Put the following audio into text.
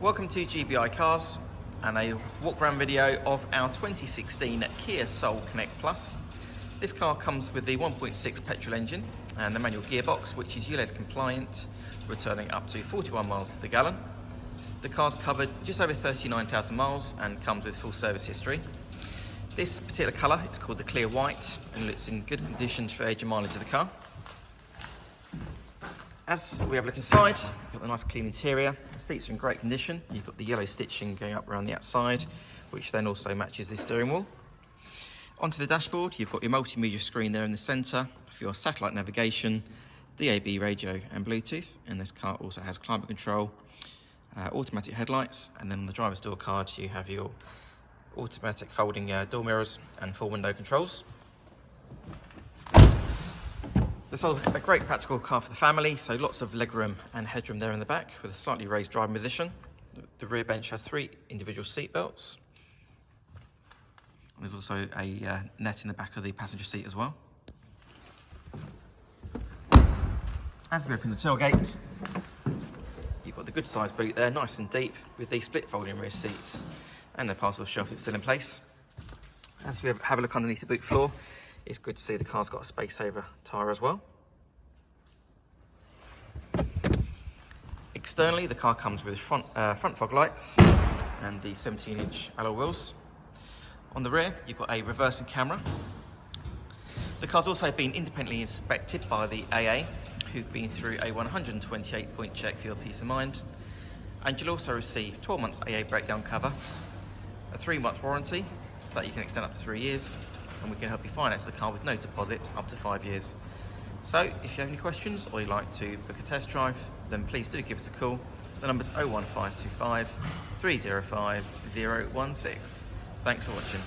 Welcome to GBI Cars and a walk around video of our 2016 Kia Soul Connect Plus. This car comes with the 1.6 petrol engine and the manual gearbox, which is ULEZ compliant, returning up to 41 miles to the gallon. The car's covered just over 39,000 miles and comes with full service history. This particular colour is called the Clear White and it's in good condition for age and mileage of the car. As we have a look inside, you've got the nice clean interior. The seats are in great condition. You've got the yellow stitching going up around the outside, which then also matches the steering wheel. Onto the dashboard, you've got your multimedia screen there in the centre for your satellite navigation, DAB radio and Bluetooth. And this car also has climate control, automatic headlights, and then on the driver's door card you have your automatic folding door mirrors and full window controls. This is a great practical car for the family, so lots of legroom and headroom there in the back with a slightly raised driving position. The rear bench has 3 individual seat belts. There's also a net in the back of the passenger seat as well. As we open the tailgate, you've got the good sized boot there, nice and deep, with the split folding rear seats and the parcel shelf that's still in place. As we have a look underneath the boot floor, it's good to see the car's got a space saver tyre as well. Externally, the car comes with front fog lights and the 17-inch alloy wheels. On the rear, you've got a reversing camera. The car's also been independently inspected by the AA, who've been through a 128-point check for your peace of mind. And you'll also receive 12 months AA breakdown cover, a 3-month warranty that you can extend up to 3 years, and we can help you finance the car with no deposit up to 5 years. So if you have any questions or you'd like to book a test drive, then please do give us a call. The number's 01525 305 016. Thanks for watching.